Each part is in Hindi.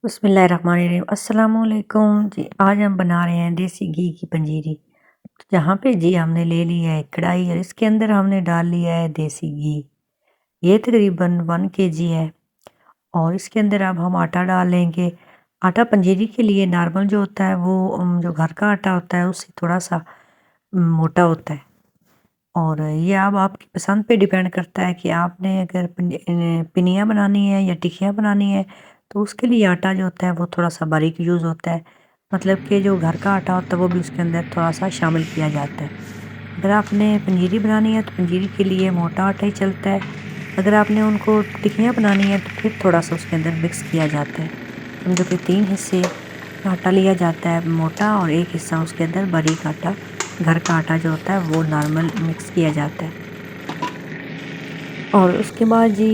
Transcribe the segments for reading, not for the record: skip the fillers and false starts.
बिस्मिल्लाहिर्रहमानिर्रहीम अस्सलामुअलैकुम जी। आज हम बना रहे हैं देसी घी की पंजीरी। तो जहाँ पे जी हमने ले लिया है कढ़ाई और इसके अंदर हमने डाल लिया है देसी घी। ये तकरीबन 1 kg है। और इसके अंदर अब हम आटा डाल लेंगे। आटा पंजीरी के लिए नॉर्मल जो होता है वो जो घर का आटा होता है उससे थोड़ा सा मोटा होता है। और ये अब आपकी पसंद पे डिपेंड करता है कि आपने अगर पिनिया बनानी है या टिकिया बनानी है तो उसके लिए आटा जो होता है वो थोड़ा सा बारीक यूज़ होता है। मतलब कि जो घर का आटा होता है वो भी उसके अंदर थोड़ा सा शामिल किया जाता है। अगर आपने पंजीरी बनानी है तो पंजीरी के लिए मोटा आटा ही चलता है। अगर आपने उनको टिकियाँ बनानी है तो फिर थोड़ा सा उसके अंदर मिक्स किया जाता है। समझो कि 3 हिस्से आटा लिया जाता है मोटा और एक हिस्सा उसके अंदर बारीक आटा घर का आटा जो होता है वो नॉर्मल मिक्स किया जाता है। और उसके बाद जी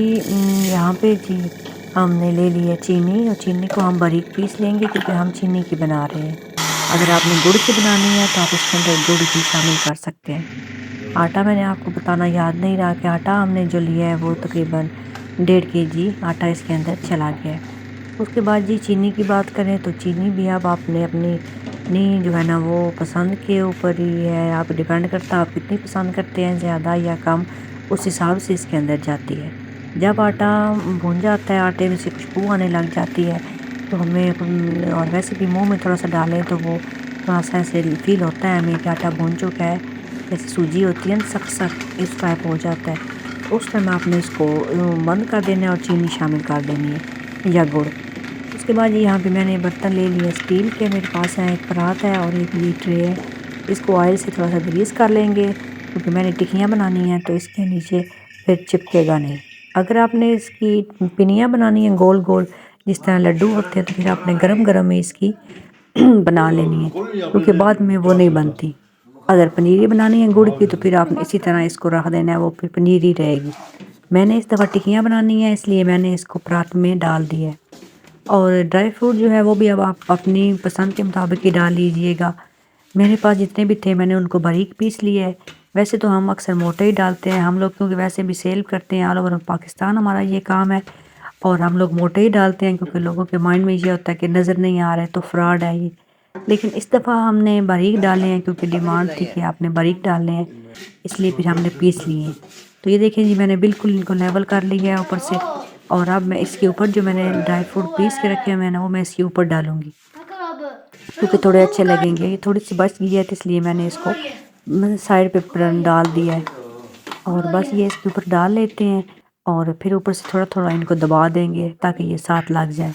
यहाँ पे जी हमने ले ली है चीनी और चीनी को हम बारीक पीस लेंगे क्योंकि हम चीनी की बना रहे हैं। अगर आपने गुड़ की बनानी है तो आप इसके अंदर गुड़ भी शामिल कर सकते हैं। आटा मैंने आपको बताना याद नहीं रहा कि आटा हमने जो लिया है वो तकरीबन 1.5 kg आटा इसके अंदर चला गया है। उसके बाद जी चीनी की बात करें तो चीनी भी अब आपने अपनी जो है ना वो पसंद के ऊपर ही है। आप डिपेंड करता है आप कितनी पसंद करते हैं ज़्यादा या कम, उस हिसाब से इसके अंदर जाती है। जब आटा भुन जाता है आटे में से खुशबू आने लग जाती है तो हमें और वैसे भी मुंह में थोड़ा सा डालें तो वो थोड़ा सा ऐसे फील होता है हमें कि आटा भुन चुका है। जैसे सूजी होती है ना सख्त सख्त इस टाइप हो जाता है। तो उस टाइम आपने इसको बंद कर देना है और चीनी शामिल कर देनी है या गुड़। उसके बाद यहाँ पे मैंने बर्तन ले लिया स्टील के। मेरे पास है एक परात है और एक ये ट्रे है। इसको ऑयल से थोड़ा सा ग्रीस कर लेंगे क्योंकि मैंने टिकियाँ बनानी हैं तो इसके नीचे फिर चिपकेगा नहीं। अगर आपने इसकी पिनियाँ बनानी है गोल गोल जिस तरह लड्डू होते हैं तो फिर आपने गरम गरम में इसकी बना लेनी है क्योंकि बाद में वो नहीं बनती। अगर पनीरी बनानी है गुड़ की तो फिर आपने इसी तरह इसको रख देना है, वो फिर पनीरी रहेगी। मैंने इस दफ़ा टिकियाँ बनानी है इसलिए मैंने इसको परात में डाल दिया है। और ड्राई फ्रूट जो है वो भी अब आप अपनी पसंद के मुताबिक ही डाल लीजिएगा। मेरे पास जितने भी थे मैंने उनको बारीक पीस लिया है। वैसे तो हम अक्सर मोटे ही डालते हैं हम लोग क्योंकि वैसे भी सेल करते हैं ऑल ओवर पाकिस्तान हमारा ये काम है। और हम लोग मोटे ही डालते हैं क्योंकि लोगों के माइंड में ये होता है कि नज़र नहीं आ रहा है तो फ्रॉड है ये। लेकिन इस दफ़ा हमने बारीक डाले हैं क्योंकि डिमांड थी कि आपने बारीक डालने हैं, इसलिए फिर हमने पीस लिए हैं। तो ये देखें जी मैंने बिल्कुल इनको लेवल कर लिया है ऊपर से। और अब मैं इसके ऊपर जो मैंने ड्राई फ्रूट पीस के रखे हुए हैं ना वो मैं इसके ऊपर डालूंगी क्योंकि थोड़े अच्छे लगेंगे। ये थोड़ी सी बच गई है तो इसलिए मैंने इसको साइड पे डाल दिया है। और बस ये इसके ऊपर डाल लेते हैं और फिर ऊपर से थोड़ा थोड़ा इनको दबा देंगे ताकि ये साथ लग जाए।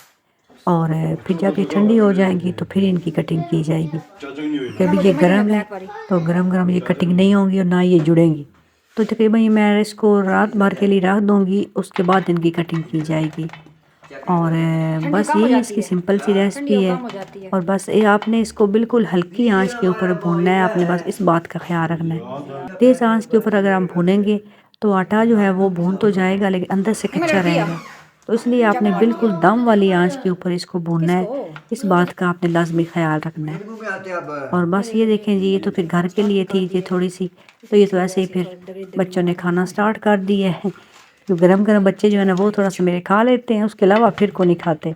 और फिर जब ये ठंडी हो जाएंगी तो फिर इनकी कटिंग की जाएगी क्योंकि अभी ये गर्म है तो गरम गरम ये कटिंग नहीं होंगी और ना ये जुड़ेंगी। तो तकरीबन ये मैं इसको रात भर के लिए रख दूँगी उसके बाद इनकी कटिंग की जाएगी। और बस ये इसकी सिंपल सी रेसिपी है। और बस ये आपने इसको बिल्कुल हल्की आंच के ऊपर भूनना है। आपने बस इस बात का ख्याल रखना है तेज़ आंच के ऊपर अगर हम भूनेंगे तो आटा जो है वो भून तो जाएगा लेकिन अंदर से कच्चा रहेगा। तो इसलिए आपने बिल्कुल दम वाली आंच के ऊपर इसको भूनना है। इस बात का आपने लाजमी ख्याल रखना है। और बस ये देखें जी ये तो फिर घर के लिए थी ये थोड़ी सी। तो ये तो ऐसे ही फिर बच्चों ने खाना स्टार्ट कर दिया है। जो गरम गरम बच्चे जो है ना वो थोड़ा सा मेरे खा लेते हैं उसके अलावा फिर को नहीं खाते।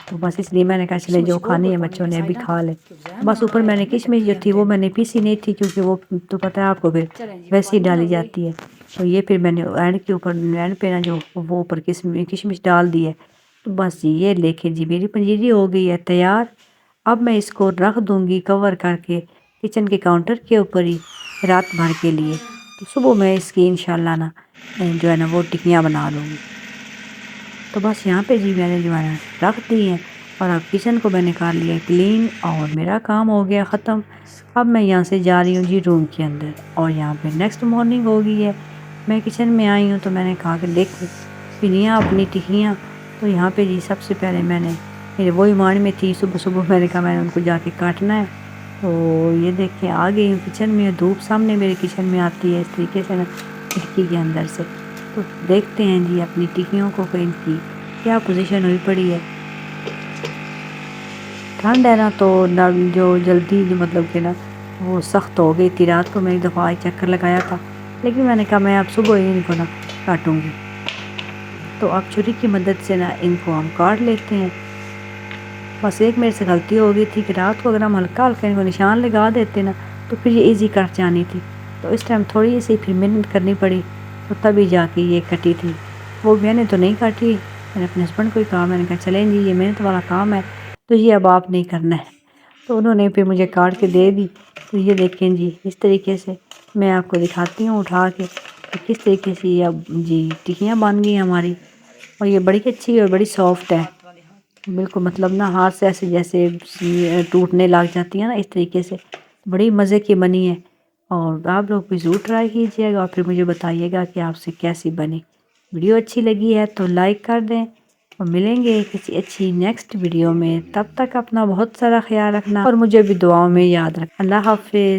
तो बस इसलिए मैंने कहा चले जो खानी है बच्चों ने अभी खा ले। बस ऊपर मैंने किशमिश जो थी वो मैंने पीसी नहीं थी क्योंकि वो तो पता है आपको फिर वैसे ही डाली जाती है। तो ये फिर मैंने एंड के ऊपर एंड पे ना जो वो ऊपर किशमिश किशमिश डाल दी है। तो बस जी ये देखें जी मेरी पंजीरी हो गई है तैयार। अब मैं इसको रख दूँगी कवर करके किचन के काउंटर के ऊपर ही रात भर के लिए। तो सुबह मैं इसकी इंशाल्लाह ना जो है ना वो टिकियाँ बना लूँगी। तो बस यहाँ पे जी मैंने जो है ना रख दी है। और अब किचन को मैंने कर लिया क्लीन और मेरा काम हो गया ख़त्म। अब मैं यहाँ से जा रही हूँ जी रूम के अंदर और यहाँ पे नेक्स्ट मॉर्निंग हो गई है। मैं किचन में आई हूँ तो मैंने कहा कि देख पिनियाँ अपनी टिकियाँ। तो यहाँ पे जी सबसे पहले मैंने मेरे वही माइंड में थी सुबह सुबह मैंने कहा मैंने उनको जाके काटना है। तो ये देखें आ गई हूँ किचन में धूप सामने मेरे किचन में आती है इस तरीके से ना खिड़की के अंदर से। तो देखते हैं जी अपनी टिकियों को कि इनकी क्या पोजीशन हुई पड़ी है। ठंड है ना तो जो जल्दी जो मतलब कि ना वो सख्त हो गई थी। रात को मैं एक दफ़ा चक्कर लगाया था लेकिन मैंने कहा मैं अब सुबह ही इनको ना काटूँगी। तो अब छुरी की मदद से ना इनको हम काट लेते हैं। बस एक मेरे से गलती हो गई थी कि रात को अगर हम हल्का हल्का इनको निशान लगा देते ना तो फिर ये ईज़ी कट जानी थी। तो इस टाइम थोड़ी सी फिर मेहनत करनी पड़ी, तो तभी जाके ये कटी थी। वो मैंने तो नहीं काटी, मैंने अपने हस्बैंड को ही कहा, मैंने कहा चलें जी ये मेहनत वाला काम है तो ये अब आप नहीं करना है। तो उन्होंने फिर मुझे काट के दे दी। तो ये देखें जी इस तरीके से मैं आपको दिखाती हूँ उठा के कि किस तरीके से ये अब जी टिक्कियाँ बन गई हमारी। और ये बड़ी अच्छी और बड़ी सॉफ्ट है, बिल्कुल मतलब ना हाथ से ऐसे जैसे टूटने लग जाती है ना, इस तरीके से बड़ी मज़े की बनी है। और आप लोग भी ज़रूर ट्राई कीजिएगा और फिर मुझे बताइएगा कि आपसे कैसी बनी। वीडियो अच्छी लगी है तो लाइक कर दें और मिलेंगे किसी अच्छी नेक्स्ट वीडियो में। तब तक अपना बहुत सारा ख्याल रखना और मुझे भी दुआओं में याद रखना। अल्लाह हाफिज़।